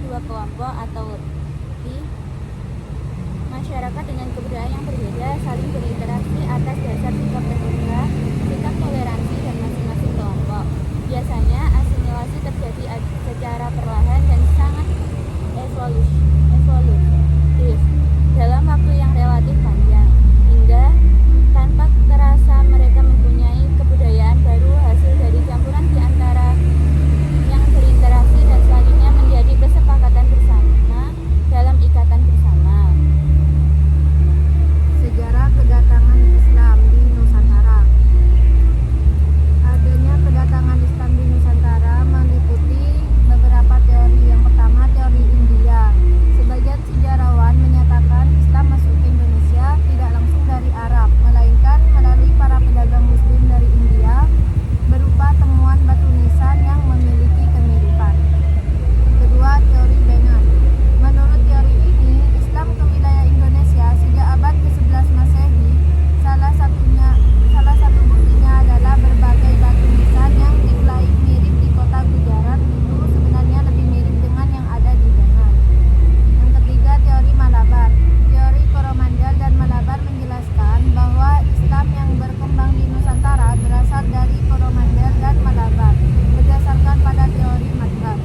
dua kelompok atau lebih masyarakat dengan kebudayaan yang berbeda saling berinteraksi atas dasar sikap terbuka, sikap toleransi dan masing-masing kelompok. Biasanya asimilasi terjadi secara perlahan dan sangat evolutif dalam waktu yang relatif panjang, hingga tanpa terasa mereka mempunyai kebudayaan baru hasil dari campuran di antara yang berinteraksi dan selanjutnya menjadi kesepakatan bersama dalam ikatan bersama. Sejarah kedatangan Islam di Nusantara. Adanya kedatangan Islam di Nusantara meliputi beberapa teori. Yang pertama, teori India. Sebagian sejarawan menyatakan Islam masuk ke Indonesia tidak langsung dari Arab, melainkan melalui para pedagang Muslim dari India berupa temuan batu nisan yang memiliki kemiripan. Kedua, teori Bengan. Menurut teori ini, Islam ke wilayah Indonesia sejak abad ke-11 Masehi. Salah satu buktinya adalah berbagai batu nisan yang diklaim mirip di kota Gujarat itu sebenarnya lebih mirip dengan yang ada di Bengan. Yang ketiga, teori Malabar. Teori Coromandel dan Malabar menjelaskan bahwa Islam yang berkembang di Nusantara berasal dari Coromandel dan Malabar berdasarkan pada teori madhab.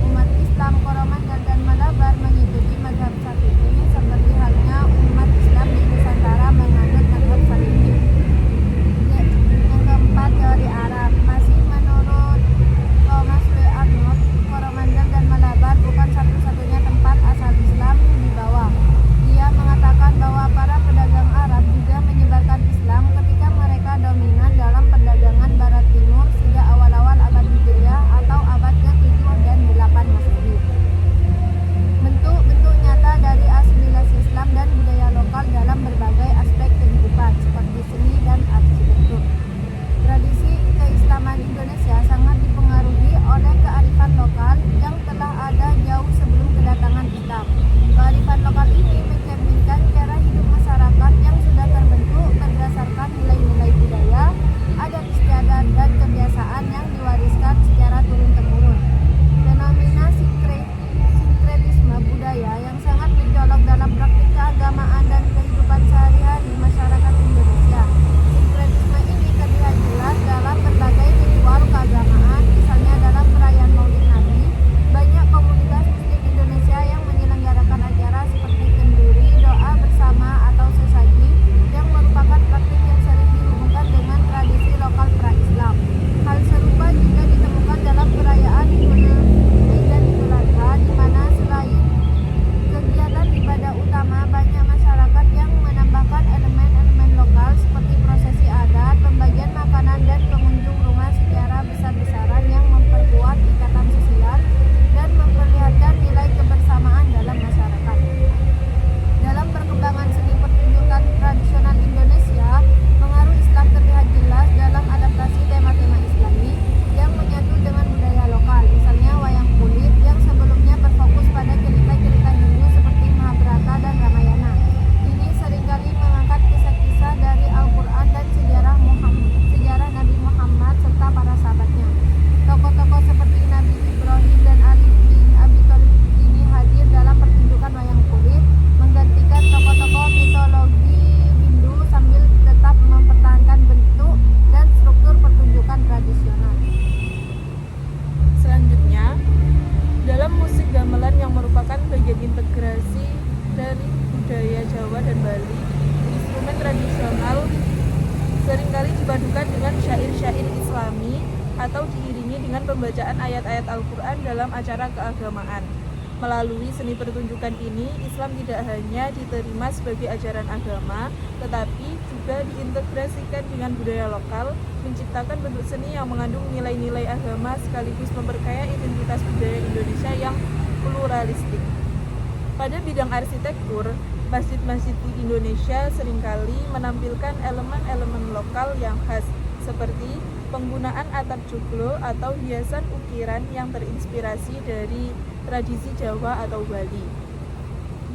Umat Islam Coromandel dan Malabar mengikuti madhab Syafi'i seperti halnya umat Islam di Nusantara menganut madhab Syafi'i. Yang keempat, teori Arab. Masih menurut Thomas W. Arnold, Coromandel dan Malabar bukan satu-satunya tempat asal Islam di bawah. Dia mengatakan bahwa para pedagang Arab juga menyebarkan Islam ketika mereka dominan dalam perdagangan Barat Timur sejak awal-awal abad Hijriah atau abad ke-7 dan 8 Masehi. Bentuk-bentuk nyata dari asimilasi Islam dan budaya lokal dalam berbagai aspek kehidupan seperti seni dan arsitektur. Tradisi keislaman Indonesia sangat dipengaruhi oleh kearifan lokal yang telah ada jauh sebelum kedatangan Islam. Kearifan lokal ini mencerminkan cara hidup masyarakat yang sudah terbentuk berdasarkan nilai-nilai budaya, adat istiadat, dan kebiasaan yang diwariskan secara turun-temurun. Fenomena sinkretisme budaya yang sangat mencolok dalam praktik keagamaan dan kehidupan sehari-hari masyarakat Indonesia. Sinkretisme ini terlihat jelas dalam berbagai ritual keagamaan, misalnya dalam perayaan Maulid Nabi. Banyak komunitas Muslim Indonesia yang menyelenggarakan acara seperti kenduri, doa bersama, atau sesaji yang merupakan praktik yang sering dihubungkan dengan tradisi lokal pra-Islam. Hal serupa juga ditemukan dalam perayaan Idul Fitri dan Idul Adha, di mana selain kegiatan ibadah utama, banyak masyarakat yang menambahkan elemen-elemen lokal seperti prosesi adat, pembagian makanan, dan pengunjung rumah secara besar-besaran yang memperkuat ikatan sosial dan memperlihatkan nilai kebersamaan dalam masyarakat. Dalam perkembangan seni pertunjukan tradisional Indonesia, pengaruh Islam terlihat jelas dalam adaptasi tema-tema Islami yang menyatu dengan budaya lokal, misalnya wayang kulit yang sebelumnya berfokus pada cerita-cerita Hindu seperti Mahabharata dan Ramayana. Ini seringkali mengangkat kisah-kisah dari Al-Quran dan sejarah Nabi Muhammad serta para sahabatnya. Tokoh-tokoh seperti Nabi Ibrahim dan Ali bin Abi Thalib ini hadir dalam pertunjukan wayang kulit, menggantikan tokoh-tokoh mitologi Hindu sambil tetap mempertahankan bentuk dan struktur pertunjukan tradisional. Selanjutnya, dalam musik gamelan yang merupakan bagian integrasi dari budaya Jawa dan Bali, instrumen tradisional seringkali dipadukan dengan syair-syair Islami atau diiringi dengan pembacaan ayat-ayat Al-Quran dalam acara keagamaan. Melalui seni pertunjukan ini, Islam tidak hanya diterima sebagai ajaran agama, tetapi juga diintegrasikan dengan budaya lokal, menciptakan bentuk seni yang mengandung nilai-nilai agama sekaligus memperkaya identitas budaya Indonesia yang pluralistik. Pada bidang arsitektur, masjid-masjid di Indonesia seringkali menampilkan elemen-elemen lokal yang khas, seperti penggunaan atap joglo atau hiasan ukiran yang terinspirasi dari tradisi Jawa atau Bali.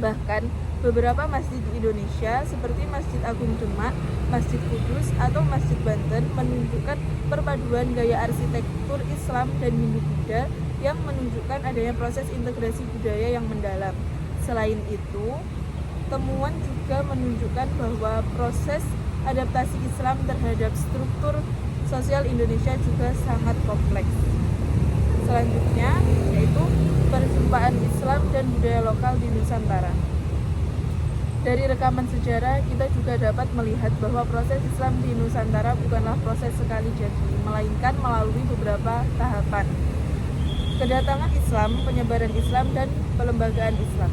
Bahkan beberapa masjid di Indonesia seperti Masjid Agung Demak, Masjid Kudus, atau Masjid Banten menunjukkan perpaduan gaya arsitektur Islam dan Hindu-Buddha yang menunjukkan adanya proses integrasi budaya yang mendalam. Selain itu, temuan juga menunjukkan bahwa proses adaptasi Islam terhadap struktur sosial Indonesia juga sangat kompleks. Selanjutnya yaitu perjumpaan Islam dan budaya lokal di Nusantara. Dari rekaman sejarah, kita juga dapat melihat bahwa proses Islam di Nusantara bukanlah proses sekali jadi, melainkan melalui beberapa tahapan. Kedatangan Islam, penyebaran Islam, dan pelembagaan Islam.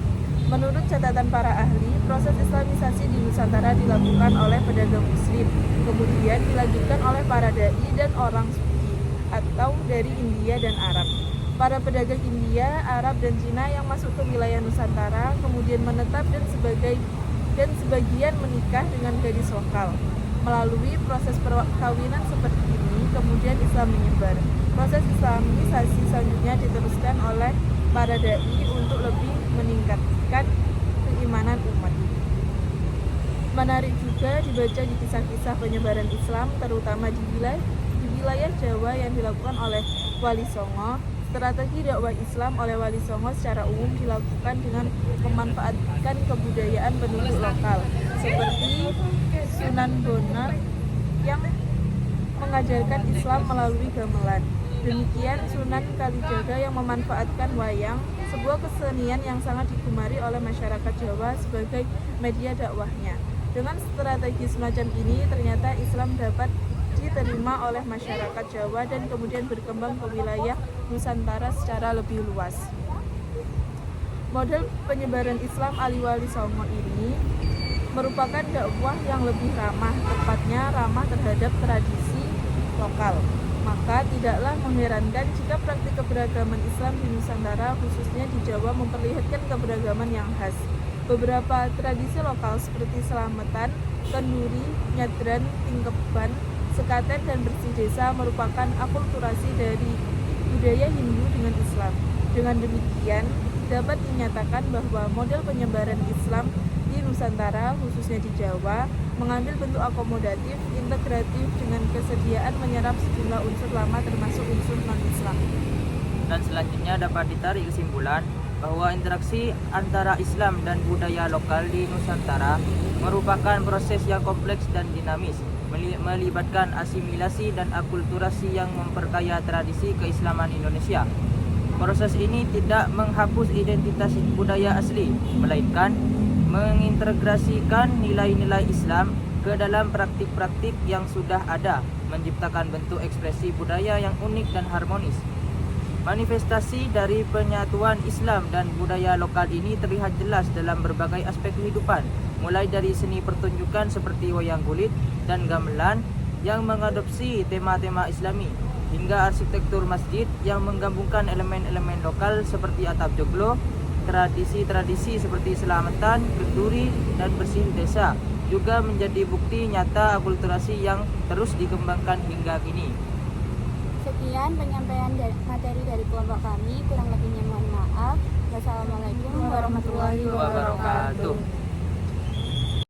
Menurut catatan para ahli, proses Islamisasi di Nusantara dilakukan oleh pedagang Muslim, kemudian dilanjutkan oleh para dai dan orang suci, atau dari India dan Arab. Para pedagang India, Arab, dan Cina yang masuk ke wilayah Nusantara kemudian menetap dan sebagian menikah dengan gadis lokal. Melalui proses perkawinan seperti ini, kemudian Islam menyebar. Proses Islamisasi selanjutnya diteruskan oleh para dai untuk lebih meningkatkan keimanan umat. Menarik juga dibaca di kisah-kisah penyebaran Islam, terutama di wilayah Jawa yang dilakukan oleh Wali Songo. Strategi dakwah Islam oleh Wali Songo secara umum dilakukan dengan memanfaatkan kebudayaan penduduk lokal, seperti Sunan Bonang yang mengajarkan Islam melalui gamelan. Demikian Sunan Kalijaga yang memanfaatkan wayang, sebuah kesenian yang sangat digemari oleh masyarakat Jawa sebagai media dakwahnya. Dengan strategi semacam ini, ternyata Islam dapat diterima oleh masyarakat Jawa dan kemudian berkembang ke wilayah Nusantara secara lebih luas. Model penyebaran Islam Ali Wali Songo ini merupakan dakwah yang lebih ramah, tepatnya ramah terhadap tradisi lokal. Maka tidaklah mengherankan jika praktik keberagaman Islam di Nusantara, khususnya di Jawa, memperlihatkan keberagaman yang khas. Beberapa tradisi lokal seperti selamatan, kenduri, nyadran, tingkeban, sekaten, dan bersih desa merupakan akulturasi dari budaya Hindu dengan Islam. Dengan demikian, dapat dinyatakan bahwa model penyebaran Islam di Nusantara, khususnya di Jawa, mengambil bentuk akomodatif, integratif dengan kesediaan menyerap sejumlah unsur lama termasuk unsur non-Islam. Dan selanjutnya dapat ditarik kesimpulan bahwa interaksi antara Islam dan budaya lokal di Nusantara merupakan proses yang kompleks dan dinamis, melibatkan asimilasi dan akulturasi yang memperkaya tradisi keislaman Indonesia. Proses ini tidak menghapus identitas budaya asli, melainkan mengintegrasikan nilai-nilai Islam ke dalam praktik-praktik yang sudah ada, menciptakan bentuk ekspresi budaya yang unik dan harmonis. Manifestasi dari penyatuan Islam dan budaya lokal ini terlihat jelas dalam berbagai aspek kehidupan, mulai dari seni pertunjukan seperti wayang kulit dan gamelan yang mengadopsi tema-tema Islami, hingga arsitektur masjid yang menggabungkan elemen-elemen lokal seperti atap joglo, tradisi-tradisi seperti selamatan, kenduri, dan bersih desa juga menjadi bukti nyata akulturasi yang terus dikembangkan hingga kini. Sekian penyampaian materi dari kelompok kami, kurang lebihnya mohon maaf. Wassalamualaikum warahmatullahi wabarakatuh.